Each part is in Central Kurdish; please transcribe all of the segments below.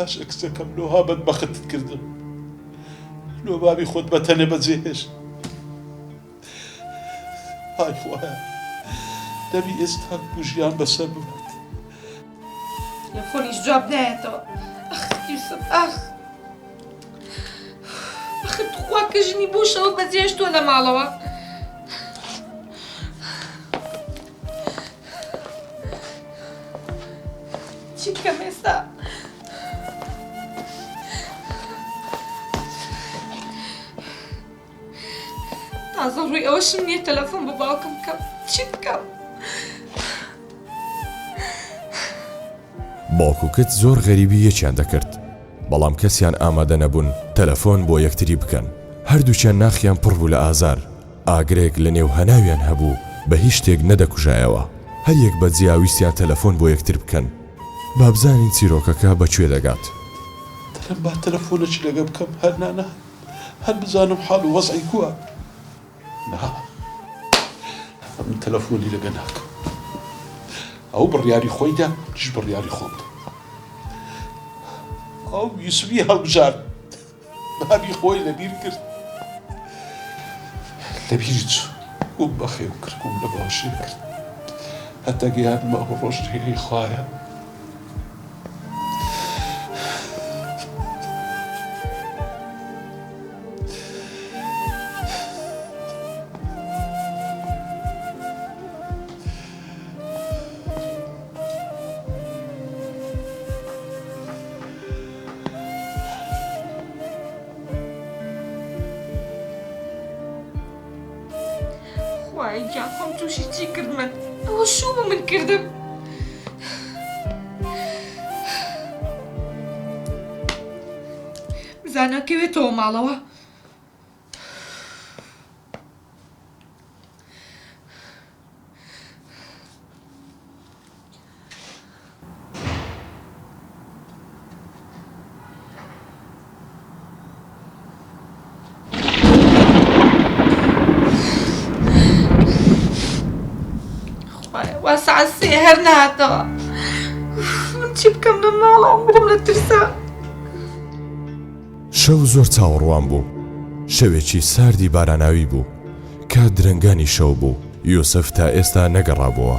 پاش ئەکسەکەم لۆها بەدبەختت کردم لۆ بابی خۆت بەتەنێ بەجێهێش های خوایە دەبی ئێستا ژیان بەسەر ببات تەلەفۆنیش جواب نایەتەوە ئەخ یوسف ئەخ ئەخ خوا کە ژنی بووشەوە بەجێهێشتووە لە ماڵەوە چی بکەم ئێستا تازە ڕووی ئەوەشم نییە تەلەفۆن بە باوکم بکەم چی بکەم باوکوکت زۆر غەریبی یەکیان دەکرد بەڵام کەسیان ئامادە نەبوون تەلەفۆن بۆ یەکتری بکەن هەردووچیان ناخیان پڕ بوو لە ئازار ئاگرێک لە نێو هەناویان هەبوو بە هیچ شتێک نەدەکوژایەوە هەر یەک بە جیاویستیان تەلەفۆن بۆ یەکتر بکەن بابزانین چیرۆکەکە بەکوێ دەگات دەڵێم با تەلەفۆنێکی لەگە بکەم هەر نانە هەر بزانم حاڵ و وەزعی کووە من تەلەفۆنی لەگە ناکەم ئەو بڕیاری خۆیدا تش بڕیاری خۆم ئەو یوسفی هەڵبژارد بابی خۆی لەبیر کرد لەبیری چوو کوم بەخێو کرد کوم لە باشی کرد هەتا گەیاندمە ئەو ڕۆژنێی خوایە خوای گیان خۆم تووشی چی کردمە ئەوە شوو بوو من کردم بزانە کەوێتەوە ماڵەوە وا ساعت سێ هەر نهاتەوە من چی بکەم لە ماڵەوە برم لە ترسا شەو زۆر چاوەڕوان بوو شەوێکی ساردی باراناوی بوو کات درەنگانی شەو بوو یوسف تا ئێستا نەگەڕابووە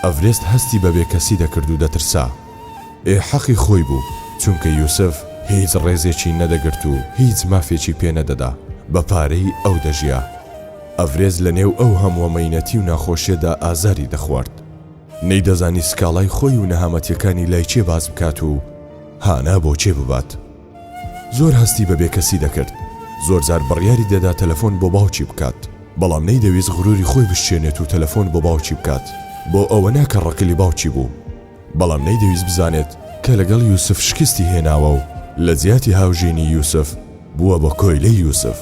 ئەڤرێست هەستی بەبێ کەسی دەکرد و دەترسا حەقی خۆی بوو چونکە یوسف هیچ ڕێزێکی نەدەگرت و هیچ مافێکی پێ نەدەدا بە پارەی ئەو دەژیا ئەڤرێز لە نێو ئەو هەموو مەینەتی و ناخۆشیەدا ئازاری دەخوارد نەیدەزانی سکاڵای خۆی و نەهامەتیەکانی لای چێ باز بکات و هانا بۆ چێ ببات زۆر هەستی بەبێ کەسی دەکرد زۆر جار بڕیاری دەدا تەلەفۆن بۆ باوکی بکات بەڵام نەیدەویست غروری خۆی بشێنێت و تەلەفۆن بۆ باوکی بکات بۆ ئەوە ناکە ڕقلی باوکی بوو بەڵام نەیدەویست بزانێت کە لەگەڵ یوسف شکستی هێناوە و لە جیاتی هاوژێنی یوسف بووە بە کۆیلەی یوسف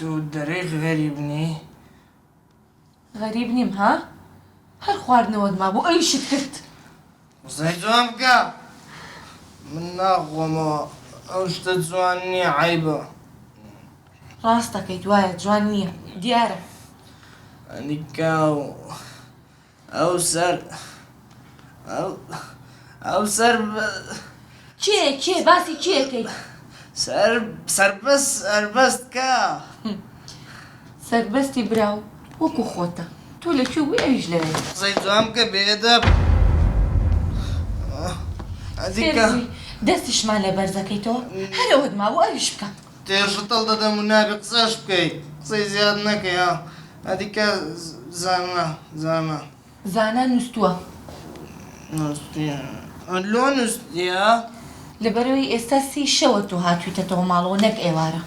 تو دەرێ غەریب نی؟ غەریب نیم ها؟ هەر خواردنەوەت مابوو ئەویشت کرد قسەی جوان بکە من ناخۆمەوە ئەو شتە جوان نییە عەیبە ڕاست دەکەیت وایە جوان نییە دیارە ئەنیکا ئەو سەر کێ باسی کێکەیت سەربەستکە سەربەستی براو وەکو خۆتە تۆ لەکوێ بووی ئەویش لەوێ قسەی جوان بکە بێدەب دەستیشمان لە بەرزەکەیتەوە هەرەوەت ماوە ئەویش بکە تێژتەڵ دەدەم و نابێ قسەش بکەیت قسەی زیاد نەکەی ها ئەدیکە زانە نووسووە لۆ نووسیە لەبەرەوەی ئێستا سی شەوە تۆ هاتوویتەوە ماڵەوە نەک ئێوارە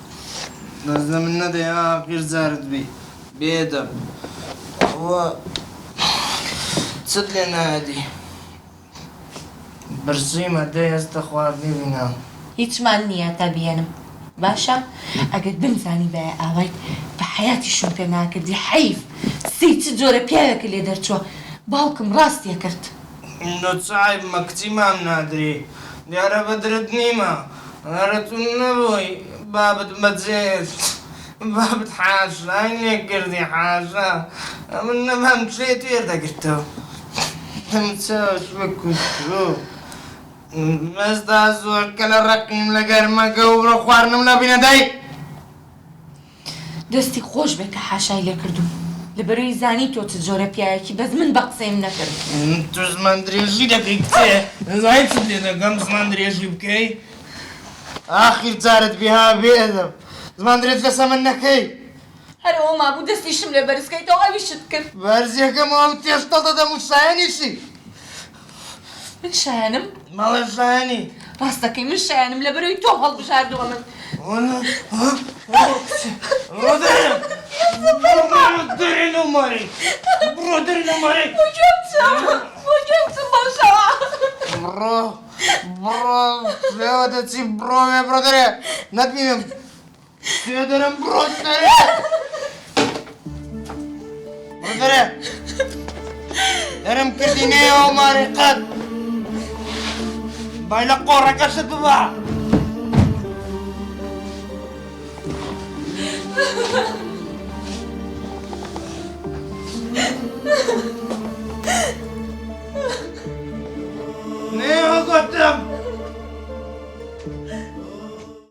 دەزدە من نەدەیا پیرزارت بی بێدەم ئەوە چت لێ نایەدی برسویمە دەی هەستە خواردنی بینە هیچمان نییە تا بێنم باشە ئەگەر بمزانی بە ئاوای بە حیاتی شوم پێ ناکردی حەیف سی چ جۆرە پیاوێکە لێ دەرچووە باوکم ڕاستیە کرد نۆچای مەکچی مام نادری دیارە بەدرت نیمە هەرەتون نەبووی بابت بەجێت بابت حاشای لێکردی حاشا من نەمام چێت وێردەگرتەوە دەم چاوش بکوتۆ مەزدا زۆر کە لە ڕەقیم لە گەرمەکە و بڕۆ خواردنم لەبینە دای دەستی خۆش بێت کە حاشای لێ کردوم لەبەرەوەی زانی تۆ چ جۆرە پیاوێکی بەس من بە قسەیم نەکرد تو زمان درێژی دەکەی کچێ زای چ لێ دەگەم زمان درێژی بکەی ئاخیر جارت بێها بێدەم زمان درێژ لەسە من نەکەی هەرەوە مابوو دەستیشم لێ بەرزکەیتەوە ئەویشت کرد بەرزیەکەمەوە تێشتەڵ دەدەم و شایەنیشی من شایەنم مەڵە شایەنی ڕاستەکەی من شایەنم لەبەرەوەی تۆ هەڵبژاردووە من بڕۆ دەرێ لەمەڕی بڕۆ دەرێ لەمەڕی بۆ گوێم چم باشەوە بڕۆ لێوە دەچی بڕۆمێ بڕۆ دەرێ نەتبینم پێ دەرم بڕۆ دەرێ بڕۆ دەرێ دەرم کردی نێوە ماری قەت بای لە قۆڕەکەشت ببە